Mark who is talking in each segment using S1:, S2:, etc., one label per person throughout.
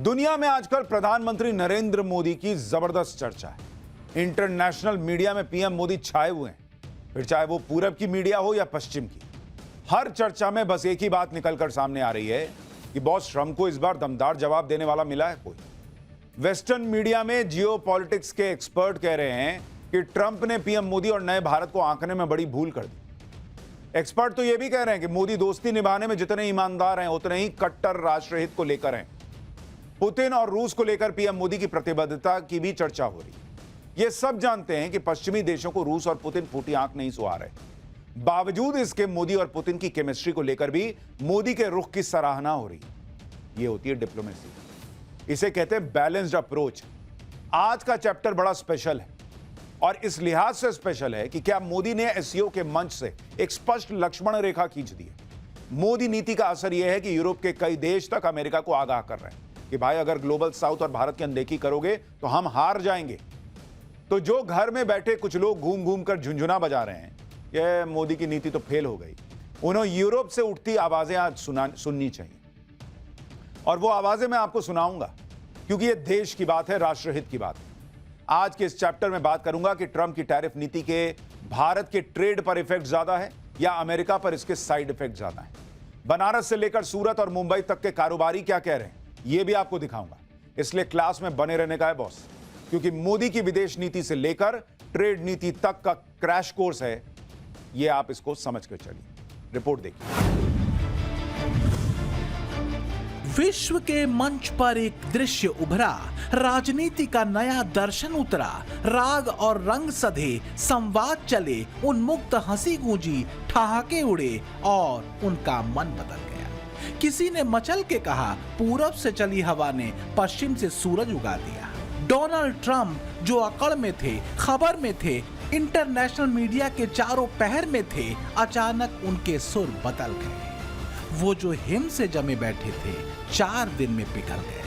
S1: दुनिया में आजकल प्रधानमंत्री नरेंद्र मोदी की जबरदस्त चर्चा है। इंटरनेशनल मीडिया में पीएम मोदी छाए हुए हैं, फिर चाहे वो पूरब की मीडिया हो या पश्चिम की। हर चर्चा में बस एक ही बात निकलकर सामने आ रही है कि बॉस ट्रंप को इस बार दमदार जवाब देने वाला मिला है कोई। वेस्टर्न मीडिया में जियोपॉलिटिक्स के एक्सपर्ट कह रहे हैं कि ट्रंप ने पीएम मोदी और नए भारत को आंकने में बड़ी भूल कर दी। एक्सपर्ट तो यह भी कह रहे हैं कि मोदी दोस्ती निभाने में जितने ईमानदार हैं उतने ही कट्टर राष्ट्रहित को लेकर हैं। पुतिन और रूस को लेकर पीएम मोदी की प्रतिबद्धता की भी चर्चा हो रही है। ये सब जानते हैं कि पश्चिमी देशों को रूस और पुतिन फूटी आंख नहीं सुहा रहे। बावजूद इसके मोदी और पुतिन की केमिस्ट्री को लेकर भी मोदी के रुख की सराहना हो रही है। ये होती है डिप्लोमेसी, इसे कहते हैं बैलेंस्ड अप्रोच। आज का चैप्टर बड़ा स्पेशल है और इस लिहाज से स्पेशल है कि क्या मोदी ने एससीओ के मंच से एक स्पष्ट लक्ष्मण रेखा खींच दी है। मोदी नीति का असर यह है कि यूरोप के कई देश तक अमेरिका को आगाह कर रहे हैं कि भाई अगर ग्लोबल साउथ और भारत की अनदेखी करोगे तो हम हार जाएंगे। तो जो घर में बैठे कुछ लोग घूम घूम कर झुंझुना बजा रहे हैं, यह मोदी की नीति तो फेल हो गई। उन्हें यूरोप से उठती आवाजें आज सुननी चाहिए और वो आवाजें मैं आपको सुनाऊंगा क्योंकि यह देश की बात है, राष्ट्रहित की बात है। आज के इस चैप्टर में बात करूंगा कि ट्रंप की टैरिफ नीति के भारत के ट्रेड पर इफेक्ट ज्यादा है या अमेरिका पर इसके साइड इफेक्ट ज्यादा है। बनारस से लेकर सूरत और मुंबई तक के कारोबारी क्या कह रहे हैं यह भी आपको दिखाऊंगा। इसलिए क्लास में बने रहने का है बॉस, क्योंकि मोदी की विदेश नीति से लेकर ट्रेड नीति तक का क्रैश कोर्स है। यह आप इसको समझ कर चलिए। रिपोर्ट देखिए।
S2: विश्व के मंच पर एक दृश्य उभरा, राजनीति का नया दर्शन उतरा, राग और रंग सधे संवाद चले, उन्मुक्त हंसी गूंजी, ठहाके उड़े और उनका मन बदल गया। किसी ने मचल के कहा, पूरब से चली हवा ने पश्चिम से सूरज उगा दिया। डोनाल्ड ट्रंप जो अकड़ में थे, खबर में थे, इंटरनेशनल मीडिया के चारों पहर में थे, अचानक उनके सुर बदल गए। वो जो हिम से जमे बैठे थे 4 दिन में पिघल गए।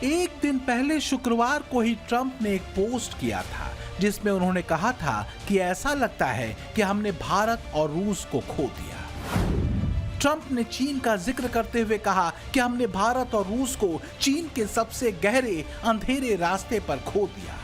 S2: एक दिन पहले शुक्रवार को ही ट्रंप ने एक पोस्ट किया था जिसमें उन्होंने कहा था कि ऐसा लगता है कि हमने भारत और रूस को खो दिया। ट्रंप ने चीन का जिक्र करते हुए कहा कि हमने भारत और रूस को चीन के सबसे गहरे अंधेरे रास्ते पर खो दिया।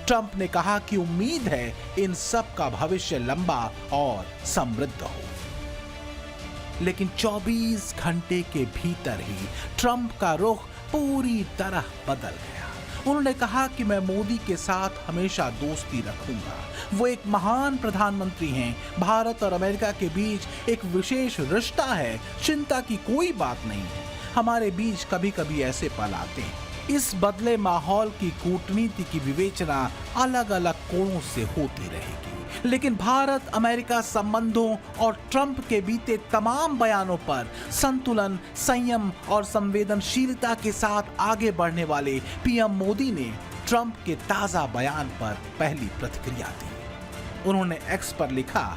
S2: ट्रंप ने कहा कि उम्मीद है इन सब का भविष्य लंबा और समृद्ध हो। लेकिन 24 घंटे के भीतर ही ट्रंप का रुख पूरी तरह बदल गया। उन्होंने कहा कि मैं मोदी के साथ हमेशा दोस्ती रखूंगा। वो एक महान प्रधानमंत्री हैं। भारत और अमेरिका के बीच एक विशेष रिश्ता है, चिंता की कोई बात नहीं है। हमारे बीच कभी कभी ऐसे पल आते हैं। इस बदले माहौल की कूटनीति की विवेचना अलग अलग कोणों से होती रहेगी, लेकिन भारत अमेरिका संबंधों और ट्रंप के बीते तमाम बयानों पर संतुलन, संयम और संवेदनशीलता के साथ आगे बढ़ने वाले पीएम मोदी ने ट्रंप के ताजा बयान पर पहली प्रतिक्रिया दी। उन्होंने एक्स पर लिखा,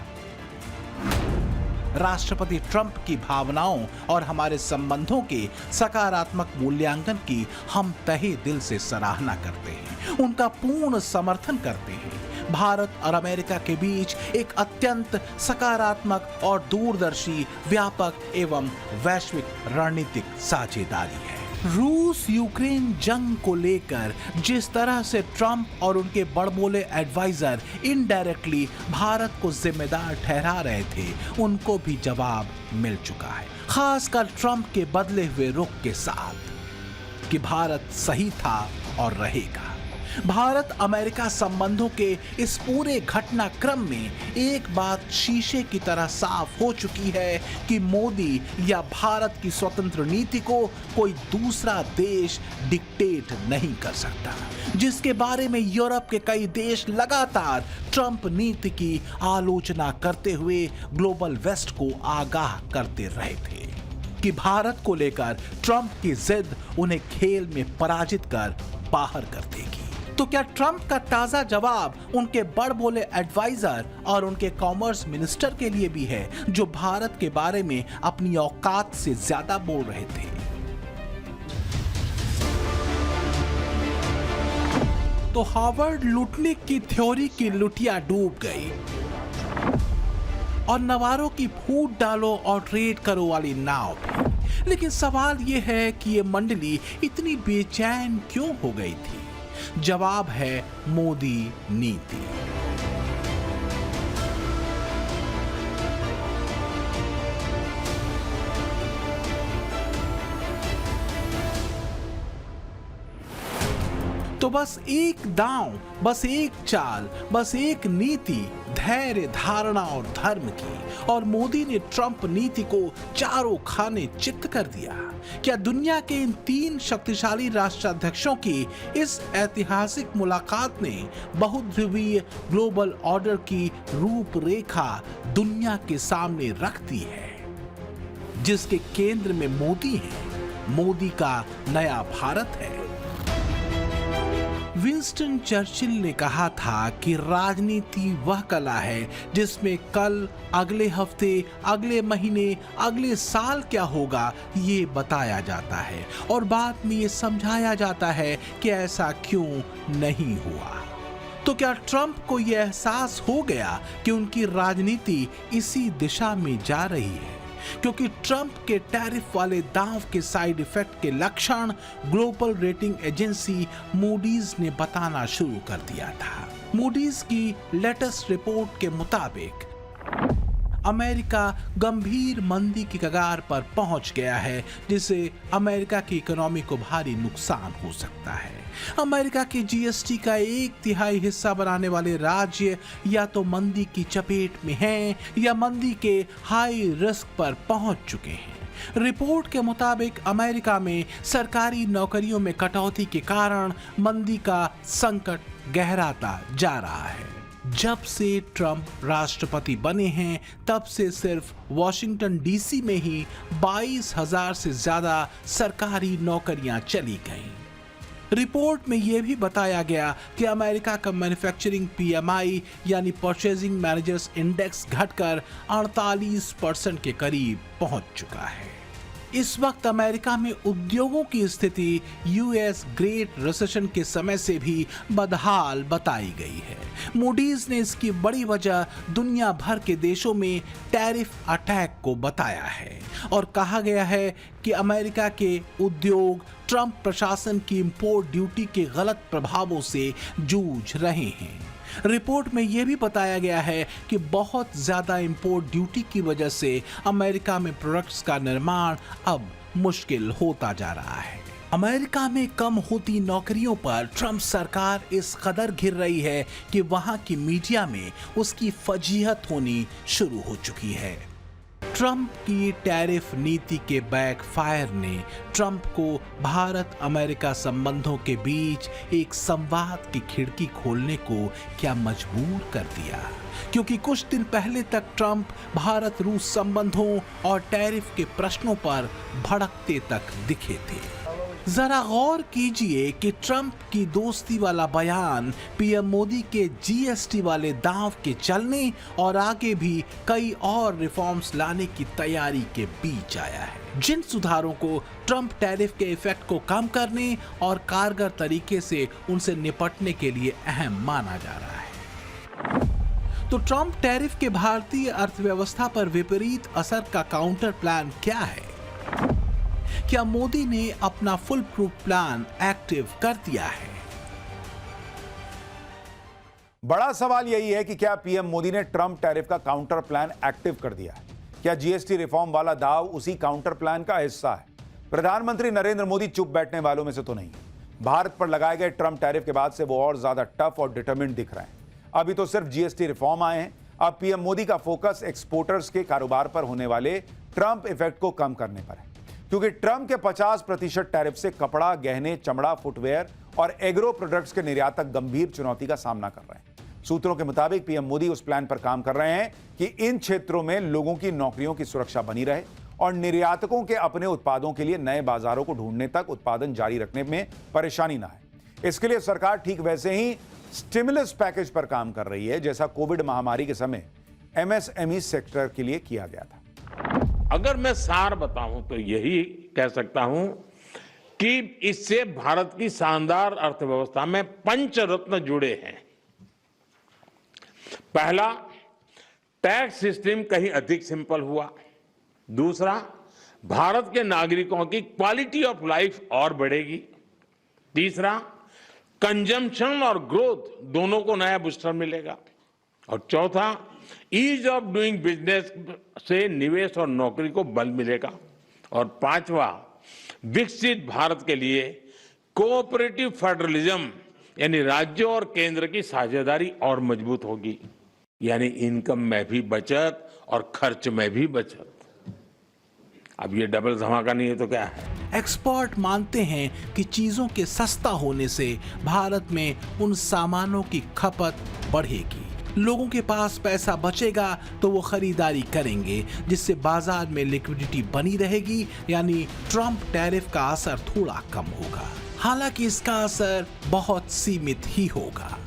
S2: राष्ट्रपति ट्रंप की भावनाओं और हमारे संबंधों के सकारात्मक मूल्यांकन की हम तहे दिल से सराहना करते हैं, उनका पूर्ण समर्थन करते हैं। भारत और अमेरिका के बीच एक अत्यंत सकारात्मक और दूरदर्शी, व्यापक एवं वैश्विक रणनीतिक साझेदारी है। रूस यूक्रेन जंग को लेकर जिस तरह से ट्रंप और उनके बड़बोले एडवाइजर इनडायरेक्टली भारत को जिम्मेदार ठहरा रहे थे, उनको भी जवाब मिल चुका है, खासकर ट्रंप के बदले हुए रुख के साथ कि भारत सही था और रहेगा। भारत अमेरिका संबंधों के इस पूरे घटनाक्रम में एक बात शीशे की तरह साफ हो चुकी है कि मोदी या भारत की स्वतंत्र नीति को कोई दूसरा देश डिक्टेट नहीं कर सकता, जिसके बारे में यूरोप के कई देश लगातार ट्रंप नीति की आलोचना करते हुए ग्लोबल वेस्ट को आगाह करते रहे थे कि भारत को लेकर ट्रंप की जिद उन्हें खेल में पराजित कर बाहर कर देगी। तो क्या ट्रंप का ताजा जवाब उनके बड़बोले एडवाइजर और उनके कॉमर्स मिनिस्टर के लिए भी है, जो भारत के बारे में अपनी औकात से ज्यादा बोल रहे थे? तो हार्वर्ड लुटलिक की थ्योरी की लुटिया डूब गई और नवारों की फूट डालो और ट्रेड करो वाली नाव लेकिन सवाल यह है कि ये मंडली इतनी बेचैन क्यों हो गई थी? जवाब है मोदी नीति। तो बस एक दांव, बस एक चाल, बस एक नीति, धैर्य, धारणा और धर्म की, और मोदी ने ट्रंप नीति को चारों खाने चित्त कर दिया। क्या दुनिया के इन तीन शक्तिशाली राष्ट्राध्यक्षों की इस ऐतिहासिक मुलाकात ने बहुध्रुवीय ग्लोबल ऑर्डर की रूपरेखा दुनिया के सामने रख दी है, जिसके केंद्र में मोदी है, मोदी का नया भारत है। विंस्टन चर्चिल ने कहा था कि राजनीति वह कला है जिसमें कल, अगले हफ्ते, अगले महीने, अगले साल क्या होगा ये बताया जाता है और बाद में ये समझाया जाता है कि ऐसा क्यों नहीं हुआ। तो क्या ट्रंप को यह एहसास हो गया कि उनकी राजनीति इसी दिशा में जा रही है? क्योंकि ट्रंप के टैरिफ वाले दांव के साइड इफेक्ट के लक्षण ग्लोबल रेटिंग एजेंसी मूडीज ने बताना शुरू कर दिया था। मूडीज की लेटेस्ट रिपोर्ट के मुताबिक अमेरिका गंभीर मंदी की कगार पर पहुंच गया है, जिससे अमेरिका की इकोनॉमी को भारी नुकसान हो सकता है। अमेरिका के जीएसटी का 1/3 हिस्सा बनाने वाले राज्य या तो मंदी की चपेट में हैं या मंदी के हाई रिस्क पर पहुंच चुके हैं। रिपोर्ट के मुताबिक अमेरिका में सरकारी नौकरियों में कटौती के कारण मंदी का संकट गहराता जा रहा है। जब से ट्रंप राष्ट्रपति बने हैं तब से सिर्फ वॉशिंगटन डीसी में ही 22,000 से ज्यादा सरकारी नौकरियां चली गईं। रिपोर्ट में यह भी बताया गया कि अमेरिका का मैन्युफैक्चरिंग पीएमआई यानी परचेजिंग मैनेजर्स इंडेक्स घटकर 48% के करीब पहुंच चुका है। इस वक्त अमेरिका में उद्योगों की स्थिति यूएस ग्रेट रिसेशन के समय से भी बदहाल बताई गई है। मूडीज ने इसकी बड़ी वजह दुनिया भर के देशों में टैरिफ अटैक को बताया है और कहा गया है कि अमेरिका के उद्योग ट्रंप प्रशासन की इंपोर्ट ड्यूटी के गलत प्रभावों से जूझ रहे हैं। रिपोर्ट में यह भी बताया गया है कि बहुत ज्यादा इंपोर्ट ड्यूटी की वजह से अमेरिका में प्रोडक्ट्स का निर्माण अब मुश्किल होता जा रहा है। अमेरिका में कम होती नौकरियों पर ट्रंप सरकार इस कदर घिर रही है कि वहां की मीडिया में उसकी फजीहत होनी शुरू हो चुकी है। ट्रंप की टैरिफ नीति के बैकफायर ने ट्रंप को भारत अमेरिका संबंधों के बीच एक संवाद की खिड़की खोलने को क्या मजबूर कर दिया, क्योंकि कुछ दिन पहले तक ट्रंप भारत रूस संबंधों और टैरिफ के प्रश्नों पर भड़कते तक दिखे थे। जरा गौर कीजिए कि ट्रंप की दोस्ती वाला बयान पीएम मोदी के जीएसटी वाले दांव के चलने और आगे भी कई और रिफॉर्म्स लाने की तैयारी के बीच आया है, जिन सुधारों को ट्रंप टैरिफ के इफेक्ट को कम करने और कारगर तरीके से उनसे निपटने के लिए अहम माना जा रहा है। तो ट्रंप टैरिफ के भारतीय अर्थव्यवस्था पर विपरीत असर का काउंटर प्लान क्या है? क्या मोदी ने अपना फुल प्रूफ प्लान एक्टिव कर दिया है?
S1: बड़ा सवाल यही है कि क्या पीएम मोदी ने ट्रंप टैरिफ का काउंटर प्लान एक्टिव कर दिया है? क्या जीएसटी रिफॉर्म वाला दाव उसी काउंटर प्लान का हिस्सा है? प्रधानमंत्री नरेंद्र मोदी चुप बैठने वालों में से तो नहीं। भारत पर लगाए गए ट्रंप टैरिफ के बाद से वो और ज्यादा टफ और डिटरमिन्ड दिख रहे हैं। अभी तो सिर्फ जीएसटी रिफॉर्म आए हैं, अब पीएम मोदी का फोकस एक्सपोर्टर्स के कारोबार पर होने वाले ट्रंप इफेक्ट को कम करने पर है, क्योंकि ट्रंप के 50% टैरिफ से कपड़ा, गहने, चमड़ा, फुटवेयर और एग्रो प्रोडक्ट्स के निर्यातक गंभीर चुनौती का सामना कर रहे हैं। सूत्रों के मुताबिक पीएम मोदी उस प्लान पर काम कर रहे हैं कि इन क्षेत्रों में लोगों की नौकरियों की सुरक्षा बनी रहे और निर्यातकों के अपने उत्पादों के लिए नए बाजारों को ढूंढने तक उत्पादन जारी रखने में परेशानी ना है। इसके लिए सरकार ठीक वैसे ही स्टिमुलस पैकेज पर काम कर रही है, जैसा कोविड महामारी के समय एमएसएमई सेक्टर के लिए किया गया था।
S3: अगर मैं सार बताऊं तो यही कह सकता हूं कि इससे भारत की शानदार अर्थव्यवस्था में पंचरत्न जुड़े हैं। पहला, टैक्स सिस्टम कहीं अधिक सिंपल हुआ। दूसरा, भारत के नागरिकों की क्वालिटी ऑफ लाइफ और बढ़ेगी। तीसरा, कंजम्पशन और ग्रोथ दोनों को नया बूस्टर मिलेगा। और चौथा, ईज ऑफ डूइंग बिजनेस से निवेश और नौकरी को बल मिलेगा। और पांचवा, विकसित भारत के लिए कोऑपरेटिव फेडरलिज्म यानी राज्यों और केंद्र की साझेदारी और मजबूत होगी, यानी इनकम में भी बचत और खर्च में भी बचत। अब ये डबल धमाका नहीं है तो क्या है?
S2: एक्सपर्ट मानते हैं कि चीजों के सस्ता होने से भारत में उन सामानों की खपत बढ़ेगी। लोगों के पास पैसा बचेगा तो वो खरीदारी करेंगे, जिससे बाजार में लिक्विडिटी बनी रहेगी, यानी ट्रंप टैरिफ का असर थोड़ा कम होगा। हालांकि इसका असर बहुत सीमित ही होगा।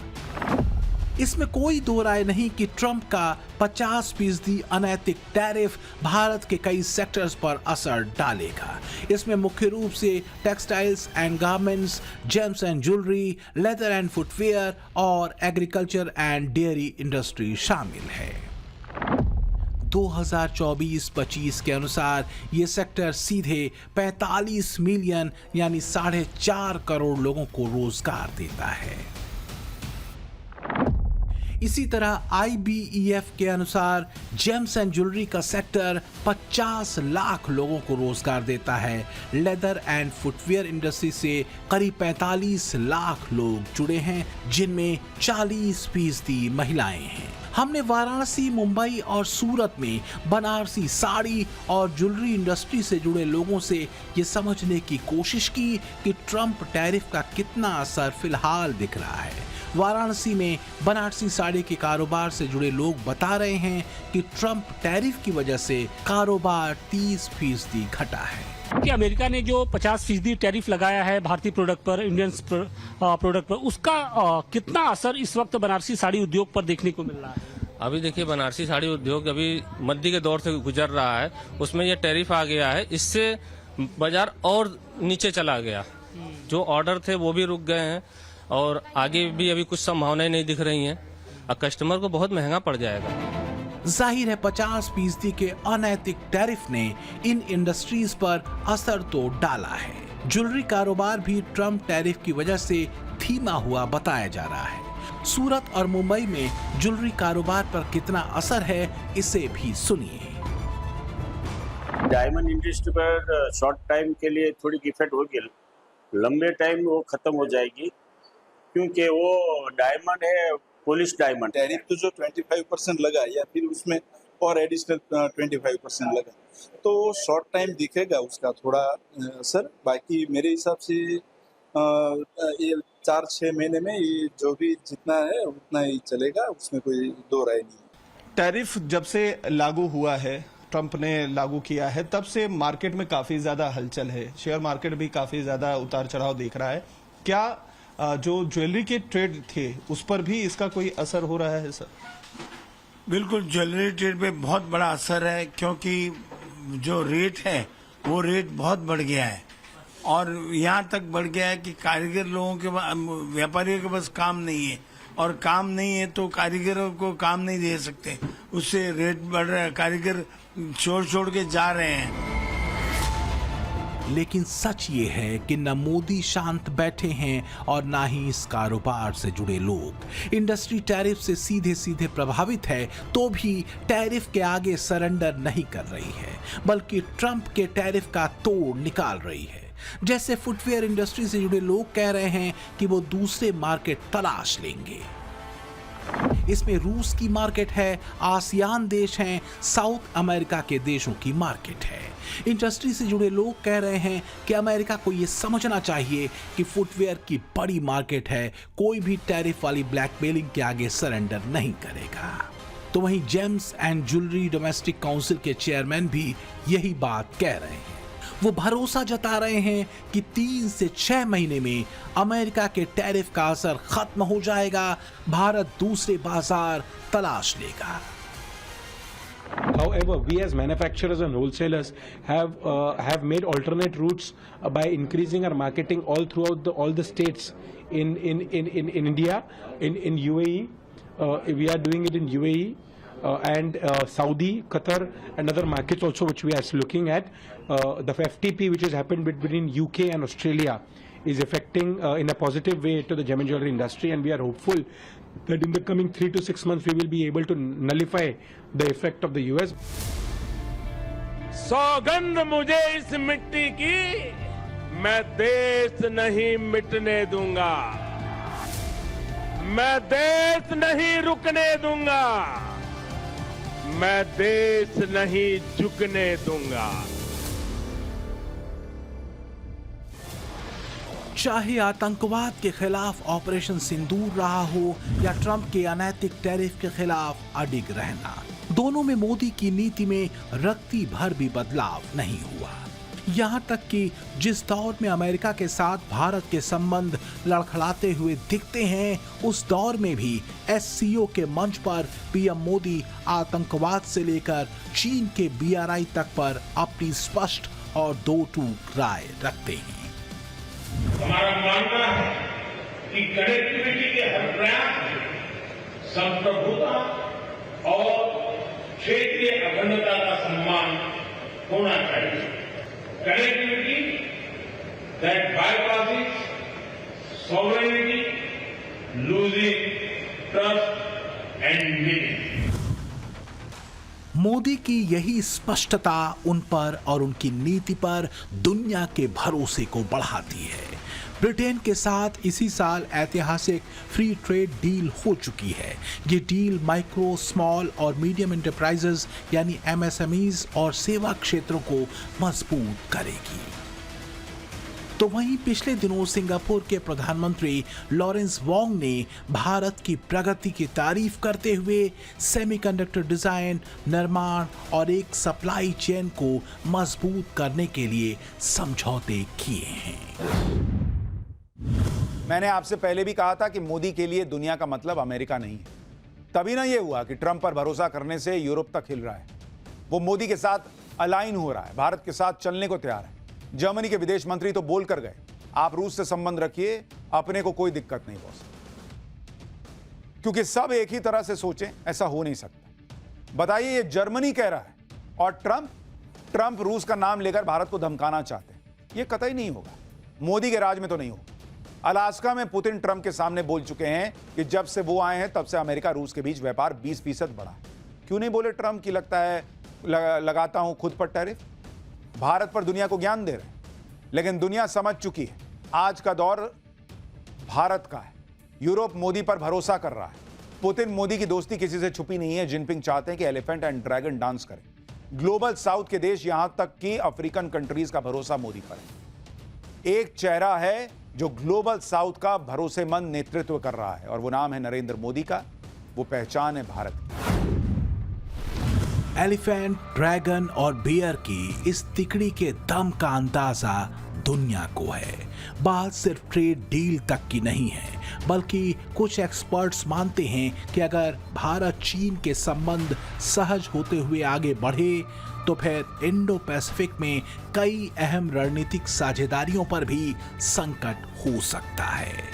S2: इसमें कोई दो राय नहीं कि ट्रंप का 50% अनैतिक टैरिफ भारत के कई सेक्टर्स पर असर डालेगा। इसमें मुख्य रूप से textiles and garments, James and jewellery, leather and footwear और एग्रीकल्चर एंड डेयरी इंडस्ट्री शामिल है। 2024-25 के अनुसार ये सेक्टर सीधे 45 मिलियन यानी 4.5 करोड़ लोगों को रोजगार देता है। इसी तरह IBEF के अनुसार जेम्स एंड ज्वेलरी का सेक्टर 50 लाख लोगों को रोजगार देता है। लेदर एंड फुटवेयर इंडस्ट्री से करीब 45 लाख लोग जुड़े हैं, जिनमें 40% महिलाएं हैं। हमने वाराणसी, मुंबई और सूरत में बनारसी साड़ी और ज्वेलरी इंडस्ट्री से जुड़े लोगों से ये समझने की कोशिश की कि ट्रंप टैरिफ का कितना असर फिलहाल दिख रहा है। वाराणसी में बनारसी साड़ी के कारोबार से जुड़े लोग बता रहे हैं कि ट्रंप टैरिफ की वजह से कारोबार 30% घटा है।
S4: कि अमेरिका ने जो 50% टैरिफ लगाया है भारतीय प्रोडक्ट पर, इंडियन प्रोडक्ट पर, उसका कितना असर इस वक्त बनारसी साड़ी उद्योग पर देखने को मिल रहा है?
S5: अभी देखिए, बनारसी साड़ी उद्योग अभी मंदी के दौर से गुजर रहा है, उसमें ये टैरिफ आ गया है, इससे बाजार और नीचे चला गया। जो ऑर्डर थे वो भी रुक गए हैं और आगे भी अभी कुछ संभावनाएं नहीं दिख रही हैं। अब कस्टमर को बहुत महंगा पड़ जाएगा।
S2: जाहिर है 50% के अनैतिक टैरिफ ने इन इंडस्ट्रीज पर असर तो डाला है। ज्वेलरी कारोबार भी ट्रंप टैरिफ की वजह से धीमा हुआ बताया जा रहा है। सूरत और मुंबई में ज्वेलरी कारोबार पर कितना असर है, इसे भी सुनिए।
S6: डायमंड इंडस्ट्री पर शॉर्ट टाइम के लिए थोड़ी इफेक्ट होगी, लंबे टाइम वो खत्म हो जाएगी, क्योंकि वो डायमंड है, पॉलिश डायमंड।
S7: टैरिफ तो जो 25% लगा या फिर उसमें और एडिशनल 25% लगा, तो शॉर्ट टाइम दिखेगा उसका थोड़ा असर। बाकी मेरे हिसाब से ये 4-6 महीने में ये जो भी जितना है उतना ही चलेगा, उसमें कोई दो राय नहीं।
S8: टैरिफ जब से लागू हुआ है, ट्रंप ने लागू किया है, तब से मार्केट में काफी ज्यादा हलचल है। शेयर मार्केट भी काफी ज्यादा उतार चढ़ाव देख रहा है। क्या जो ज्वेलरी के ट्रेड थे उस पर भी इसका कोई असर हो रहा है सर?
S9: बिल्कुल, ज्वेलरी ट्रेड पे बहुत बड़ा असर है, क्योंकि जो रेट है वो रेट बहुत बढ़ गया है और यहाँ तक बढ़ गया है कि कारीगर लोगों के, व्यापारियों के पास काम नहीं है, और काम नहीं है तो कारीगरों को काम नहीं दे सकते, उससे रेट बढ़ रहा है, कारीगर छोड़ के जा रहे हैं।
S2: लेकिन सच ये है कि न मोदी शांत बैठे हैं और ना ही इस कारोबार से जुड़े लोग। इंडस्ट्री टैरिफ से सीधे सीधे प्रभावित है, तो भी टैरिफ के आगे सरेंडर नहीं कर रही है, बल्कि ट्रंप के टैरिफ का तोड़ निकाल रही है। जैसे फुटवेयर इंडस्ट्री से जुड़े लोग कह रहे हैं कि वो दूसरे मार्केट तलाश लेंगे। इसमें रूस की मार्केट है, आसियान देश हैं, साउथ अमेरिका के देशों की मार्केट है। इंडस्ट्री से जुड़े लोग कह रहे हैं कि अमेरिका को यह समझना चाहिए कि फुटवेयर की बड़ी मार्केट है, कोई भी टैरिफ वाली ब्लैकमेलिंग के आगे सरेंडर नहीं करेगा। तो वहीं James and jewellery domestic council के चेयरमैन भी यही बात कह रहे हैं। वो भरोसा जता रहे हैं कि 3 से 6 महीने में अमेरिका के टैरिफ का असर खत्म हो जाएगा, भारत दूसरे बाजार तलाश लेगा।
S10: However, we as manufacturers and wholesalers have made alternate routes by increasing our marketing all throughout all the states in India, in UAE. We are doing it in UAE. and Saudi, Qatar, and other markets also which we are looking at. The FTP which has happened between UK and Australia is affecting in a positive way to the gem and jewelry industry, and we are hopeful that in the coming 3 to 6 months we will be able to nullify the effect of the US.
S3: सौगंध मुझे इस मिट्टी की, मैं देश नहीं मिटने दूंगा, मैं देश नहीं रुकने दूंगा, मैं देश नहीं झुकने दूंगा।
S2: चाहे आतंकवाद के खिलाफ ऑपरेशन सिंदूर रहा हो या ट्रंप के अनैतिक टैरिफ के खिलाफ अडिग रहना, दोनों में मोदी की नीति में रत्ती भर भी बदलाव नहीं हुआ। यहां तक कि जिस दौर में अमेरिका के साथ भारत के संबंध लड़खड़ाते हुए दिखते हैं, उस दौर में भी एससीओ के मंच पर पीएम मोदी आतंकवाद से लेकर चीन के BRI तक पर अपनी स्पष्ट और दो टूक राय रखते हैं।
S3: हमारा मानना है कि कनेक्टिविटी के हर प्रयास में संप्रभुता और क्षेत्रीय अखंडता का सम्मान होना चाहिए। Connectivity that bypasses sovereignty, losing trust and unity.
S2: Modi की यही स्पष्टता उन पर और उनकी नीति पर दुनिया के भरोसे को बढ़ाती है। ब्रिटेन के साथ इसी साल ऐतिहासिक फ्री ट्रेड डील हो चुकी है। ये डील माइक्रो, स्मॉल और मीडियम एंटरप्राइजेस यानी MSMEs और सेवा क्षेत्रों को मजबूत करेगी। तो वहीं पिछले दिनों सिंगापुर के प्रधानमंत्री लॉरेंस वोंग ने भारत की प्रगति की तारीफ करते हुए सेमीकंडक्टर डिजाइन, निर्माण और एक सप्लाई चेन को मजबूत करने के लिए समझौते किए हैं।
S1: मैंने आपसे पहले भी कहा था कि मोदी के लिए दुनिया का मतलब अमेरिका नहीं है। तभी ना ये हुआ कि ट्रंप पर भरोसा करने से यूरोप तक हिल रहा है। वो मोदी के साथ अलाइन हो रहा है, भारत के साथ चलने को तैयार है। जर्मनी के विदेश मंत्री तो बोल कर गए, आप रूस से संबंध रखिए, अपने को कोई दिक्कत नहीं बॉस, क्योंकि सब एक ही तरह से सोचें ऐसा हो नहीं सकता। बताइए, ये जर्मनी कह रहा है और ट्रंप रूस का नाम लेकर भारत को धमकाना चाहते हैं। ये कतई नहीं होगा, मोदी के राज में तो नहीं होगा। अलास्का में पुतिन ट्रंप के सामने बोल चुके हैं कि जब से वो आए हैं तब से अमेरिका रूस के बीच व्यापार 20% बढ़ा है। क्यों नहीं बोले ट्रंप की लगता है लगाता हूं खुद पर टैरिफ? भारत पर दुनिया को ज्ञान दे रहे हैं, लेकिन दुनिया समझ चुकी है आज का दौर भारत का है। यूरोप मोदी पर भरोसा कर रहा है। पुतिन मोदी की दोस्ती किसी से छुपी नहीं है। जिनपिंग चाहते हैं कि एलिफेंट एंड ड्रैगन डांस करें। ग्लोबल साउथ के देश, यहां तक कि अफ्रीकन कंट्रीज का भरोसा मोदी पर है। एक चेहरा है जो ग्लोबल साउथ का भरोसेमंद नेतृत्व कर रहा है और वो नाम है नरेंद्र मोदी का। वो पहचान है भारत की।
S2: एलिफेंट, ड्रैगन और बियर की इस तिकड़ी के दम का अंदाजा दुनिया को है। बात सिर्फ ट्रेड डील तक की नहीं है, बल्कि कुछ एक्सपर्ट्स मानते हैं कि अगर भारत चीन के संबंध सहज होते हुए आगे बढ़े तो फिर इंडो पैसिफिक में कई अहम रणनीतिक साझेदारियों पर भी संकट हो सकता है।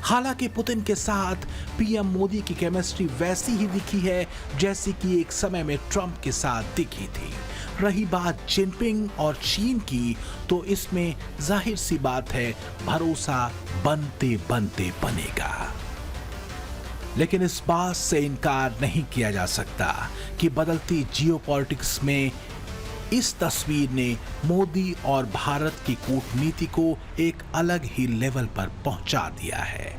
S2: हालांकि पुतिन के साथ पीएम मोदी की केमिस्ट्री वैसी ही दिखी है जैसी कि एक समय में ट्रंप के साथ दिखी थी। रही बात जिनपिंग और चीन की, तो इसमें जाहिर सी बात है भरोसा बनते बनते बनेगा। लेकिन इस बात से इनकार नहीं किया जा सकता कि बदलती जियोपॉलिटिक्स में इस तस्वीर ने मोदी और भारत की कूटनीति को एक अलग ही लेवल पर पहुंचा दिया है।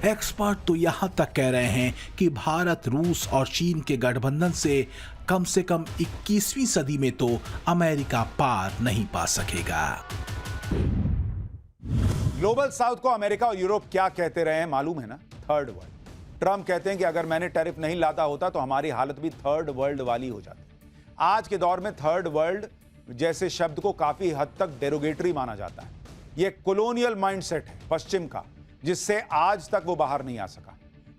S2: एक्सपर्ट तो यहां तक कह रहे हैं कि भारत रूस और चीन के गठबंधन से कम 21वीं सदी में तो अमेरिका पार नहीं पा सकेगा।
S1: ग्लोबल साउथ को अमेरिका और यूरोप क्या कहते रहे हैं मालूम है ना? Third world. ट्रंप कहते हैं कि अगर मैंने टैरिफ नहीं लाता होता तो हमारी हालत भी थर्ड वर्ल्ड वाली हो जाती। आज के दौर में थर्ड वर्ल्ड जैसे शब्द को काफी हद तक डेरोगेटरी माना जाता है। यह कॉलोनियल माइंडसेट है पश्चिम का, जिससे आज तक वो बाहर नहीं आ सका।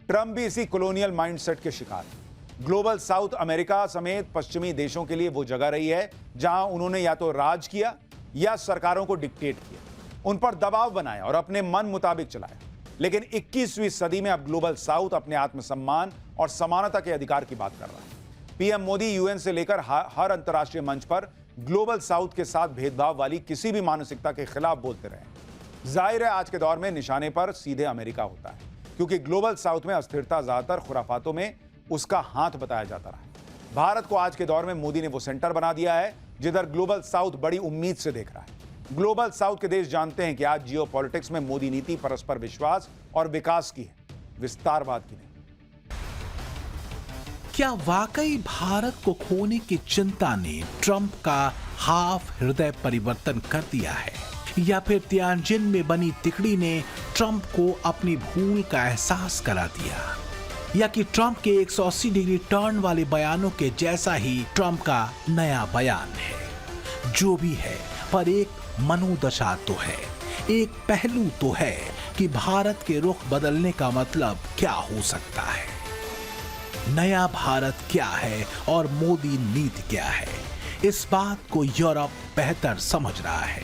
S1: ट्रंप भी इसी कॉलोनियल माइंडसेट के शिकार है। ग्लोबल साउथ अमेरिका समेत पश्चिमी देशों के लिए वो जगह रही है जहां उन्होंने या तो राज किया या सरकारों को डिक्टेट किया, उन पर दबाव बनाया और अपने मन मुताबिक चलाया। लेकिन 21वीं सदी में अब ग्लोबल साउथ अपने आत्मसम्मान और समानता के अधिकार की बात कर रहा है। पीएम मोदी यूएन से लेकर हर अंतर्राष्ट्रीय मंच पर ग्लोबल साउथ के साथ भेदभाव वाली किसी भी मानसिकता के खिलाफ बोलते रहे। जाहिर है आज के दौर में निशाने पर सीधे अमेरिका होता है, क्योंकि ग्लोबल साउथ में अस्थिरता ज्यादातर खुराफातों में उसका हाथ बताया जाता रहा है। भारत को आज के दौर में मोदी ने वो सेंटर बना दिया है जिधर ग्लोबल साउथ बड़ी उम्मीद से देख रहा है। ग्लोबल साउथ के देश जानते हैं कि आज जियो पॉलिटिक्स में मोदी नीति परस्पर विश्वास और विकास की है, विस्तारवाद की नहीं।
S2: क्या वाकई भारत को खोने की चिंता ने ट्रंप का हाफ हृदय परिवर्तन कर दिया है, या फिर तियानजिन में बनी तिकड़ी ने ट्रंप को अपनी भूल का एहसास करा दिया, या कि ट्रंप के 180 डिग्री टर्न वाले बयानों के जैसा ही ट्रंप का नया बयान है। जो भी है, पर एक मनोदशा तो है, एक पहलू तो है कि भारत के रुख बदलने का मतलब क्या हो सकता है। नया भारत क्या है और मोदी नीति क्या है, इस बात को यूरोप बेहतर समझ रहा है।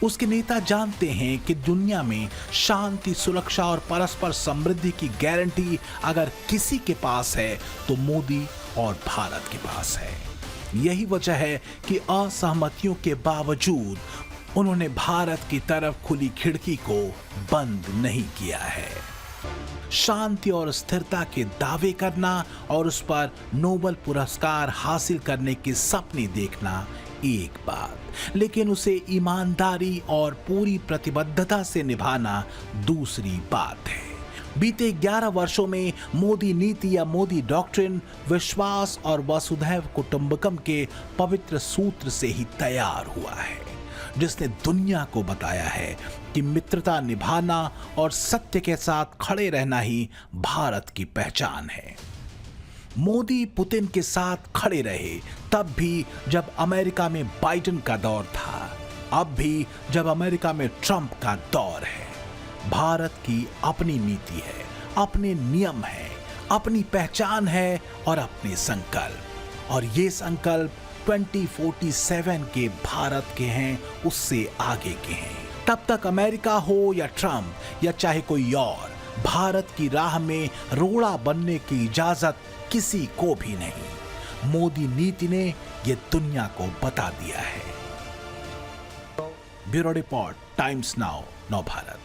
S2: उसके नेता जानते हैं कि दुनिया में शांति, सुरक्षा और परस्पर समृद्धि की गारंटी अगर किसी के पास है तो मोदी और भारत के पास है। यही वजह है कि असहमतियों के बावजूद उन्होंने भारत की तरफ खुली खिड़की को बंद नहीं किया है। शांति और स्थिरता के दावे करना और उस पर नोबेल पुरस्कार हासिल करने के सपने देखना एक बात, लेकिन उसे ईमानदारी और पूरी प्रतिबद्धता से निभाना दूसरी बात है। बीते 11 वर्षों में मोदी नीति या मोदी डॉक्ट्रिन विश्वास और वसुधैव कुटुंबकम के पवित्र सूत्र से ही तैयार हुआ है, जिसने दुनिया को बताया है कि मित्रता निभाना और सत्य के साथ खड़े रहना ही भारत की पहचान है। मोदी पुतिन के साथ खड़े रहे तब भी जब अमेरिका में बाइडेन का दौर था, अब भी जब अमेरिका में ट्रंप का दौर है। भारत की अपनी नीति है, अपने नियम है, अपनी पहचान है और अपने संकल्प, और ये संकल्प 2047 के भारत के हैं, उससे आगे के हैं। तब तक अमेरिका हो या ट्रंप या चाहे कोई और, भारत की राह में रोड़ा बनने की इजाजत किसी को भी नहीं। मोदी नीति ने यह दुनिया को बता दिया है। ब्यूरो रिपोर्ट, टाइम्स नाउ, नव भारत।